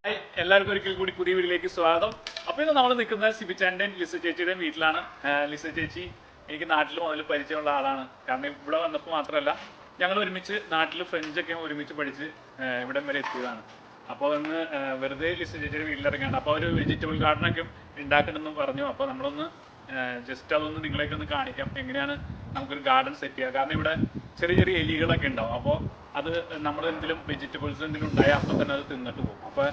എല്ലാവർക്കും ഒരിക്കൽ കൂടി പുതിയ വീട്ടിലേക്ക് സ്വാഗതം. അപ്പോൾ ഇന്ന് നമ്മൾ നിൽക്കുന്നത് സിബിച്ചാൻ്റെയും ലിസ ചേച്ചിയുടെയും വീട്ടിലാണ്. ലിസ ചേച്ചി എനിക്ക് നാട്ടിൽ മുതൽ പരിചയമുള്ള ആളാണ്. കാരണം ഇവിടെ വന്നപ്പോൾ മാത്രമല്ല, ഞങ്ങൾ ഒരുമിച്ച് നാട്ടിൽ ഫ്രഞ്ചൊക്കെ ഒരുമിച്ച് പഠിച്ച് ഇവിടം വരെ എത്തിയതാണ്. അപ്പോൾ ഇന്ന് വെറുതെ ലിസ ചേച്ചിയുടെ വീട്ടിലിറങ്ങിയാണ്. അപ്പോൾ ഒരു വെജിറ്റബിൾ ഗാർഡനൊക്കെ ഉണ്ടാക്കണമെന്ന് പറഞ്ഞു. അപ്പോൾ നമ്മളൊന്ന് ജസ്റ്റ് അതൊന്ന് നിങ്ങളെയൊക്കെ ഒന്ന് കാണിക്കാം, എങ്ങനെയാണ് നമുക്കൊരു ഗാർഡൻ സെറ്റ് ചെയ്യുക. കാരണം ഇവിടെ ചെറിയ ചെറിയ എലികളൊക്കെ ഉണ്ടാവും. അപ്പോൾ അത് നമ്മൾ എന്തെങ്കിലും വെജിറ്റബിൾസ് എന്തെങ്കിലും ഉണ്ടായാൽ അപ്പം തന്നെ അത് തിന്നിട്ട് പോകും. അപ്പോൾ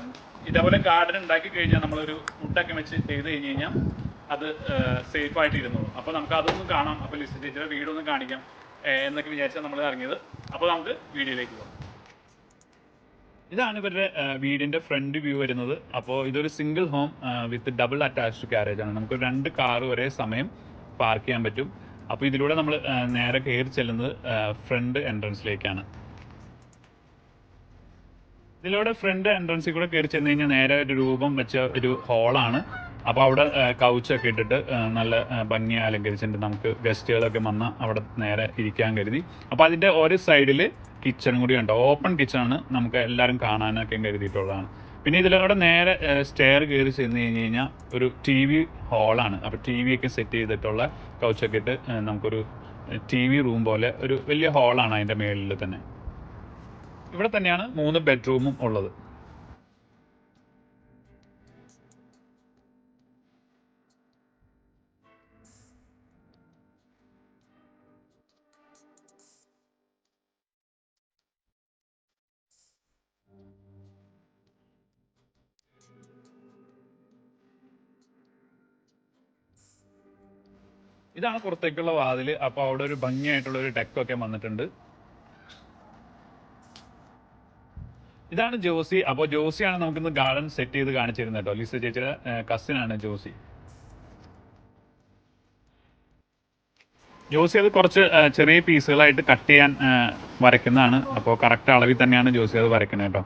ഇതേപോലെ ഗാർഡൻ ഉണ്ടാക്കി കഴിഞ്ഞാൽ നമ്മളൊരു ഫുഡൊക്കെ വെച്ച് ചെയ്ത് കഴിഞ്ഞ് കഴിഞ്ഞാൽ അത് സേഫായിട്ട് ഇരുന്നോളും. അപ്പോൾ നമുക്ക് അതൊന്നും കാണാം. അപ്പോൾ ലിസ ചേച്ചിയുടെ വീടൊന്നും കാണിക്കാം എന്നൊക്കെ വിചാരിച്ചാൽ നമ്മൾ ഇറങ്ങിയത്. അപ്പോൾ നമുക്ക് വീഡിയോയിലേക്ക് പോകാം. ഇതാണ് ഇവരുടെ വീടിൻ്റെ ഫ്രണ്ട് വ്യൂ വരുന്നത്. അപ്പോൾ ഇതൊരു single home with double attached carriage ആണ്. നമുക്ക് 2 കാർ ഒരേ സമയം പാർക്ക് ചെയ്യാൻ പറ്റും. അപ്പോൾ ഇതിലൂടെ നമ്മൾ നേരെ കയറി ചെല്ലുന്നത് ഫ്രണ്ട് എൻട്രൻസിലേക്കാണ്. ഇതിലൂടെ ഫ്രണ്ട് എൻട്രൻസിൽ കൂടെ കയറി ചെന്ന് കഴിഞ്ഞാൽ നേരെ ഒരു രൂപം വെച്ച ഒരു ഹോളാണ്. അപ്പോൾ അവിടെ കൗച്ചൊക്കെ ഇട്ടിട്ട് നല്ല ഭംഗി അലങ്കരിച്ചിട്ടുണ്ട്. നമുക്ക് ഗസ്റ്റുകളൊക്കെ വന്നാൽ അവിടെ നേരെ ഇരിക്കാൻ കരുതി. അപ്പോൾ അതിൻ്റെ ഒരു സൈഡിൽ കിച്ചണും കൂടി ഉണ്ട്. ഓപ്പൺ കിച്ചണാണ്, നമുക്ക് എല്ലാവരും കാണാനൊക്കെ കരുതിയിട്ടുള്ളതാണ്. പിന്നെ ഇതിലൂടെ നേരെ സ്റ്റെയർ കയറി ചെന്ന് കഴിഞ്ഞ് കഴിഞ്ഞാൽ ഒരു TV ഹോളാണ്. അപ്പോൾ TV ഒക്കെ സെറ്റ് ചെയ്തിട്ടുള്ള കൗച്ചൊക്കെ ഇട്ട് നമുക്കൊരു TV റൂം പോലെ ഒരു വലിയ ഹോളാണ് അതിൻ്റെ മുകളിൽ തന്നെ. ഇവിടെ തന്നെയാണ് 3 ബെഡ്റൂമും ഉള്ളത്. ഇതാണ് പുറത്തേക്കുള്ള വാതില്. അപ്പോൾ അവിടെ ഒരു ഭംഗിയായിട്ടുള്ള ഒരു ഡെക്കൊക്കെ വന്നിട്ടുണ്ട്. ഇതാണ് ജോസി. അപ്പോൾ ജോസിയാണ് നമുക്കിന്ന് ഗാർഡൻ സെറ്റ് ചെയ്ത് കാണിച്ചിരുന്നത് കേട്ടോ. ലിസ ചേച്ചിയുടെ കസിനാണ് ജോസി. ജോസി അത് കുറച്ച് ചെറിയ പീസുകളായിട്ട് കട്ട് ചെയ്യാൻ വരയ്ക്കുന്നതാണ്. അപ്പോൾ കറക്റ്റ് അളവിൽ തന്നെയാണ് ജോസി അത് വരയ്ക്കുന്നത് കേട്ടോ.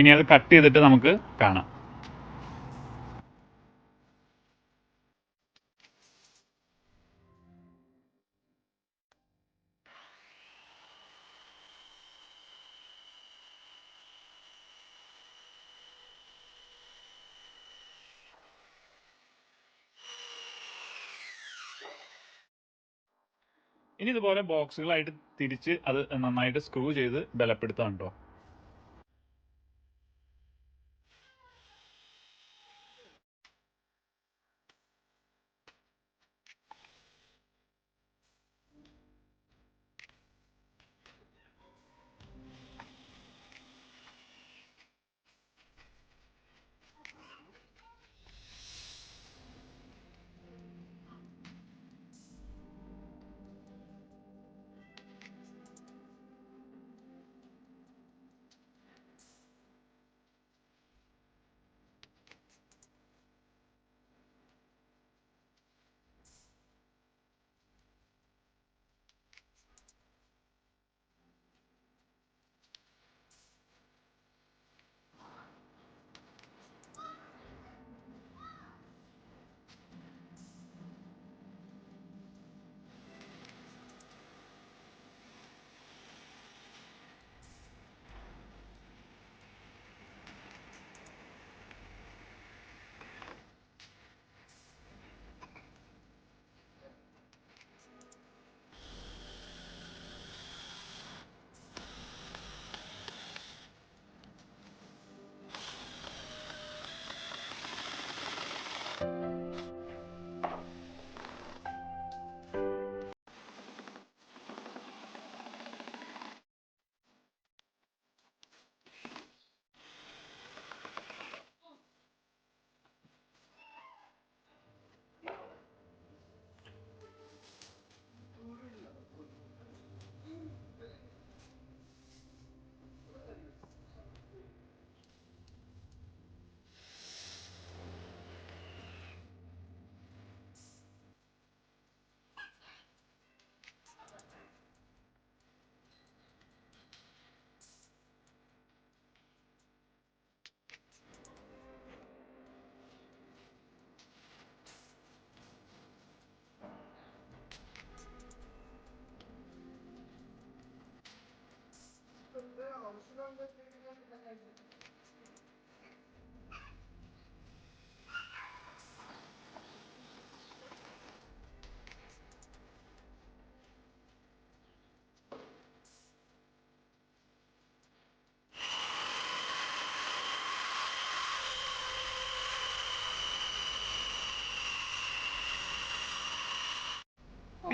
ഇനി അത് കട്ട് ചെയ്തിട്ട് നമുക്ക് കാണാം. ഇനി ഇതുപോലെ ബോക്സുകളായിട്ട് തിരിച്ച് അത് നന്നായിട്ട് സ്ക്രൂ ചെയ്ത് ബലപ്പെടുത്താം കേട്ടോ.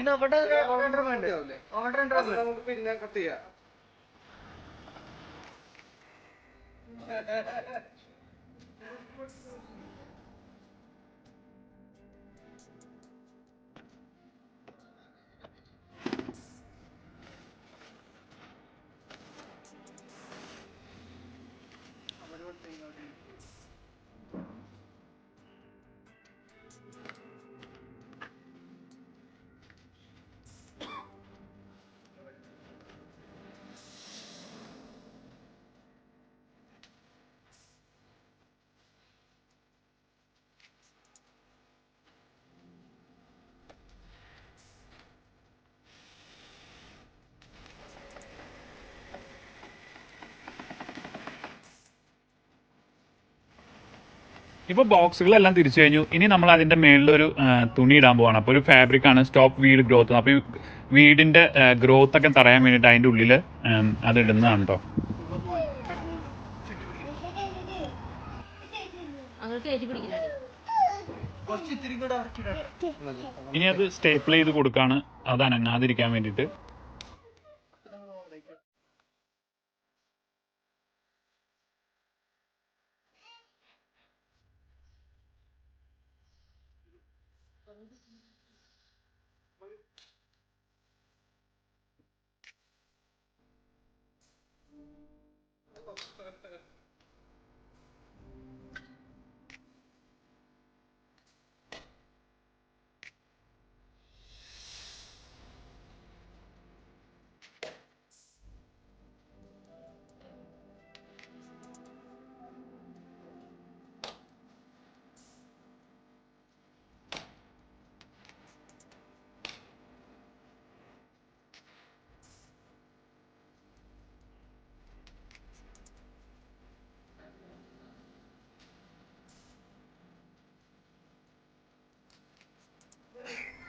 പിന്നെ അവിടെ ഓർഡർ വേണ്ടേ? ഓർഡർ നമുക്ക് പിന്നെ കട്ട് ചെയ്യാം. ഇപ്പോൾ ബോക്സുകളെല്ലാം തിരിച്ചു കഴിഞ്ഞു. ഇനി നമ്മൾ അതിന്റെ മേളിലൊരു തുണി ഇടാൻ പോവാണ്. അപ്പോൾ ഒരു ഫാബ്രിക് ആണ്, സ്റ്റോപ്പ് വീഡ് ഗ്രോത്ത്. അപ്പോൾ ഈ വീടിന്റെ ഗ്രോത്ത് ഒക്കെ തടയാൻ വേണ്ടിയിട്ട് അതിന്റെ ഉള്ളിൽ അത് ഇടുന്നതാണ് കേട്ടോ. ഇനി അത് സ്റ്റേപ്പിൾ ചെയ്ത് കൊടുക്കാണ്, അത് അനങ്ങാതിരിക്കാൻ വേണ്ടിയിട്ട്.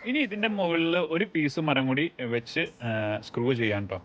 ഇനി ഇതിന്റെ മുകളിൽ ഒരു പീസ് മരം കൂടി വെച്ച് സ്ക്രൂ ചെയ്യാൻ കേട്ടോ.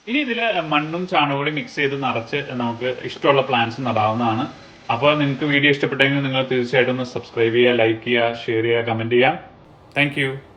ഇനി ഇതിൽ മണ്ണും ചാണകവും കൂടി മിക്സ് ചെയ്ത് നിറച്ച് നമുക്ക് ഇഷ്ടമുള്ള പ്ലാന്റ്സ് നടാവുന്നതാണ്. അപ്പോൾ നിങ്ങൾക്ക് വീഡിയോ ഇഷ്ടപ്പെട്ടെങ്കിൽ നിങ്ങൾ തീർച്ചയായിട്ടും ഒന്ന് സബ്സ്ക്രൈബ് ചെയ്യുക, ലൈക്ക് ചെയ്യുക, ഷെയർ ചെയ്യുക, കമൻറ്റ് ചെയ്യുക. താങ്ക്